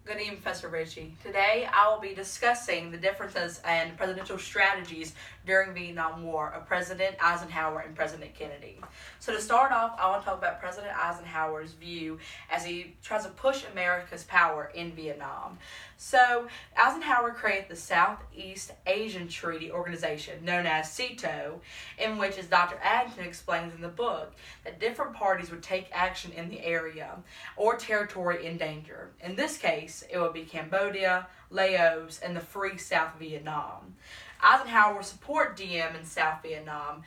Good evening, Professor Ritchie. Today I will be discussing the differences and presidential strategies during the Vietnam War of President Eisenhower and President Kennedy. So to start off, I want to talk about President Eisenhower's view as he tries to push America's power in Vietnam. So Eisenhower created the Southeast Asian Treaty Organization, known as SEATO, in which, as Dr. Addington explains in the book, that different parties would take action in the area or territory in danger. In this case, it would be Cambodia, Laos, and the Free South Vietnam. Eisenhower would support DM in South Vietnam,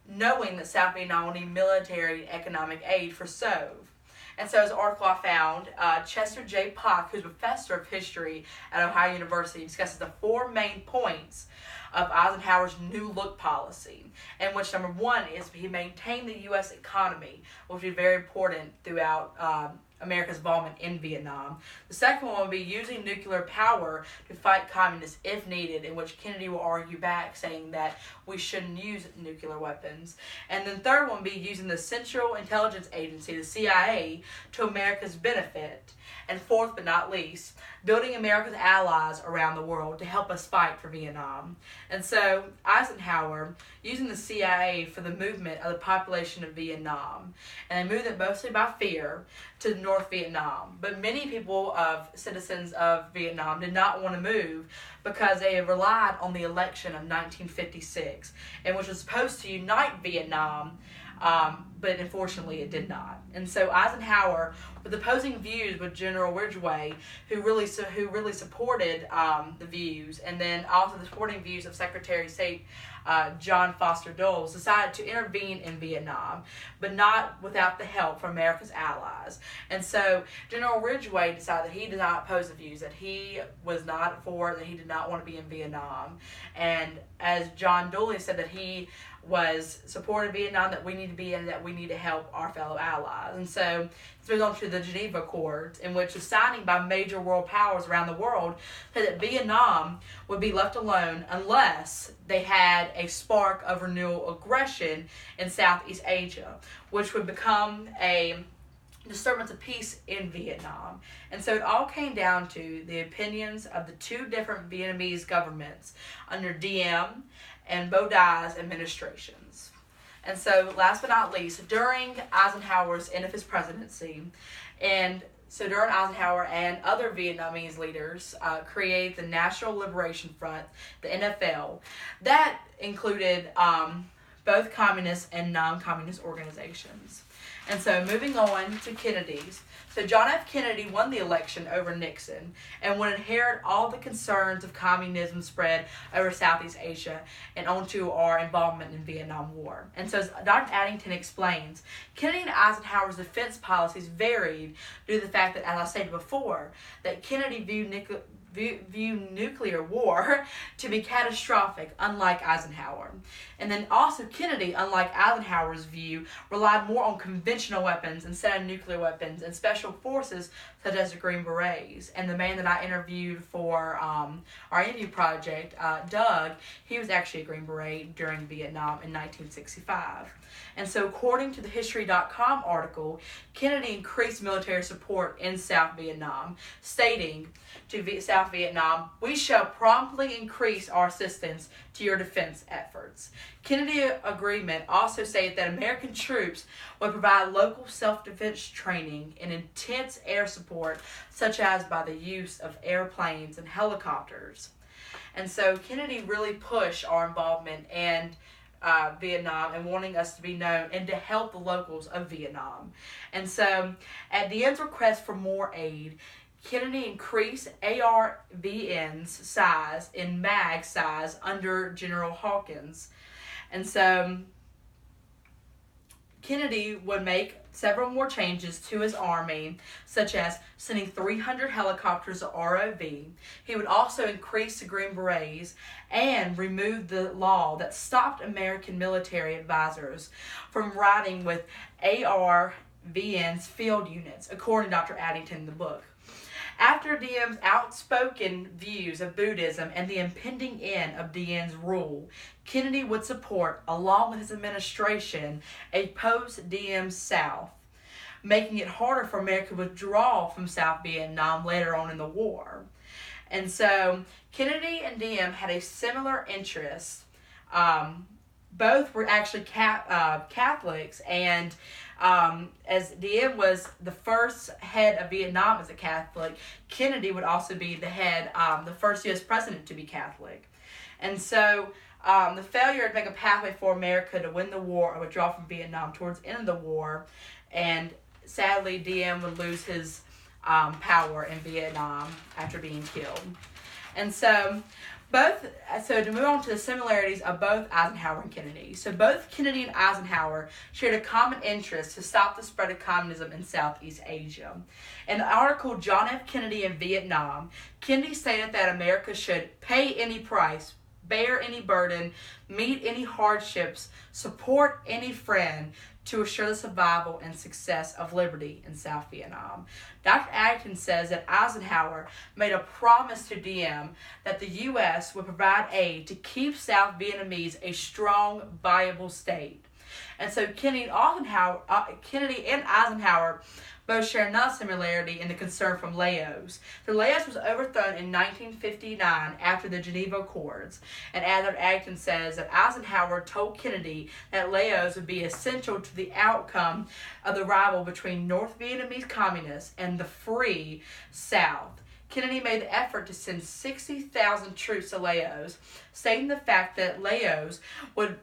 knowing that South Vietnam will need military and economic aid for SOV. And so, as an article I found, Chester J. Pock, who's a professor of history at Ohio University, discusses the four main points of Eisenhower's New Look policy, in which number one is he maintained the U.S. economy, which would be very important throughout America's involvement in Vietnam. The second one would be using nuclear power to fight communists if needed, in which Kennedy will argue back, saying that we shouldn't use nuclear weapons. And then third one would be using the Central Intelligence Agency, the CIA, to America's benefit. And fourth but not least, building America's allies around the world to help us fight for Vietnam. And so Eisenhower, using the CIA for the movement of the population of Vietnam, and they moved it mostly by fear to North Vietnam. But many people, citizens of Vietnam, did not want to move because they had relied on the election of 1956, and which was supposed to unite Vietnam, but unfortunately it did not. And so Eisenhower, with opposing views with General Ridgway, who really supported the views, and then also the supporting views of Secretary of State John Foster Dulles, decided to intervene in Vietnam, but not without the help from America's allies. And so General Ridgway decided that he did not oppose the views, that he was not for, that he did not want to be in Vietnam. And as John Dulles said, that he was supporting Vietnam, that we need to be in, that we need to help our fellow allies. And so this moves on to the Geneva Accords, in which was signing by major world powers around the world said that Vietnam would be left alone unless they had a spark of renewal aggression in Southeast Asia, which would become a disturbance of peace in Vietnam. And so it all came down to the opinions of the two different Vietnamese governments under Diem and Bo Dai's administrations. And so, last but not least, during Eisenhower's end of his presidency, during Eisenhower and other Vietnamese leaders created the National Liberation Front, the NFL, that included both communist and non-communist organizations. And so, moving on to Kennedy's. So John F. Kennedy won the election over Nixon and would inherit all the concerns of communism spread over Southeast Asia and onto our involvement in the Vietnam War. And so as Dr. Addington explains, Kennedy and Eisenhower's defense policies varied due to the fact that, as I stated before, that Kennedy viewed nuclear war to be catastrophic, unlike Eisenhower. And then also Kennedy, unlike Eisenhower's view, relied more on conventional weapons instead of nuclear weapons and special forces such as the Green Berets. And the man that I interviewed for our interview project, Doug, he was actually a Green Beret during Vietnam in 1965. And so according to the History.com article, Kennedy increased military support in South Vietnam, stating to South Vietnam, "We shall promptly increase our assistance to your defense efforts." Kennedy agreement also stated that American troops would provide local self-defense training and intense air support, such as by the use of airplanes and helicopters. And so Kennedy really pushed our involvement in Vietnam and wanting us to be known and to help the locals of Vietnam. And so at Diem's request for more aid, Kennedy increased ARVN's size and MAG size under General Hawkins. And so Kennedy would make several more changes to his army, such as sending 300 helicopters to ROV. He would also increase the Green Berets and remove the law that stopped American military advisors from riding with ARVN's field units, according to Dr. Addington in the book. After Diem's outspoken views of Buddhism and the impending end of Diem's rule, Kennedy would support, along with his administration, a post-Diem South, making it harder for America to withdraw from South Vietnam later on in the war. And so Kennedy and Diem had a similar interest. Both were actually Catholics, and as Diem was the first head of Vietnam as a Catholic, Kennedy would also be the head, the first U.S. president to be Catholic. And so the failure to make a pathway for America to win the war or withdraw from Vietnam towards the end of the war, and sadly Diem would lose his power in Vietnam after being killed. And so to move on to the similarities of both Eisenhower and Kennedy. So both Kennedy and Eisenhower shared a common interest to stop the spread of communism in Southeast Asia. In the article John F. Kennedy in Vietnam, Kennedy stated that America should pay any price, bear any burden, meet any hardships, support any friend to assure the survival and success of liberty in South Vietnam. Dr. Atkins says that Eisenhower made a promise to Diem that the U.S. would provide aid to keep South Vietnamese a strong, viable state. And so Kennedy and Eisenhower both share another similarity in the concern from Laos. The Laos was overthrown in 1959 after the Geneva Accords, and as Dr. Atkins says, that Eisenhower told Kennedy that Laos would be essential to the outcome of the rival between North Vietnamese communists and the free South. Kennedy made the effort to send 60,000 troops to Laos, stating the fact that Laos would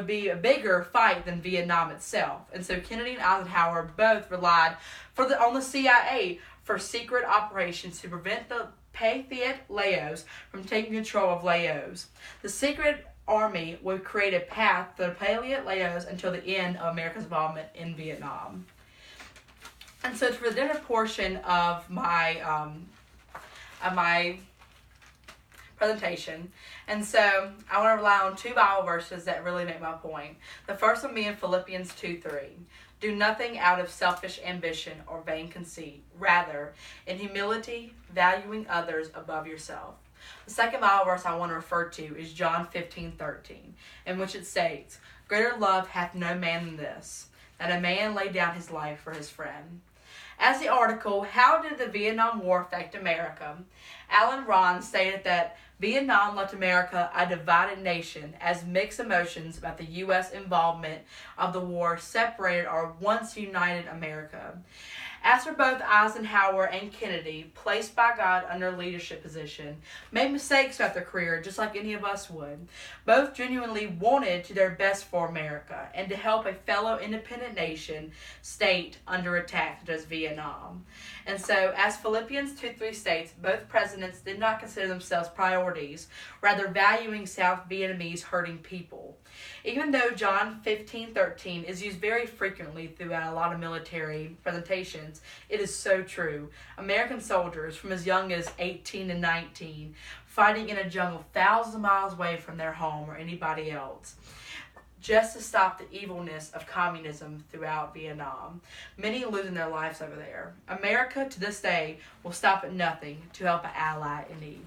be a bigger fight than Vietnam itself. And so Kennedy and Eisenhower both relied on the CIA for secret operations to prevent the Pathet Laos from taking control of Laos. The secret army would create a path for the Pathet Laos until the end of America's involvement in Vietnam. And so for the dinner portion of my presentation. And so I want to rely on two Bible verses that really make my point. The first one being Philippians 2:3. Do nothing out of selfish ambition or vain conceit. Rather, in humility, valuing others above yourself. The second Bible verse I want to refer to is John 15:13, in which it states, Greater love hath no man than this, that a man lay down his life for his friend. As the article, How Did the Vietnam War Affect America? Alan Ron stated that Vietnam left America a divided nation as mixed emotions about the U.S. involvement of the war separated our once united America. As for both Eisenhower and Kennedy, placed by God under leadership position, made mistakes throughout their career just like any of us would. Both genuinely wanted to their best for America and to help a fellow independent nation state under attack such as Vietnam. And so, as Philippians 2:3 states, both presidents did not consider themselves priorities, rather valuing South Vietnamese hurting people. Even though John 15:13 is used very frequently throughout a lot of military presentations, it is so true. American soldiers from as young as 18 and 19 fighting in a jungle thousands of miles away from their home or anybody else, just to stop the evilness of communism throughout Vietnam. Many losing their lives over there. America to this day will stop at nothing to help an ally in need.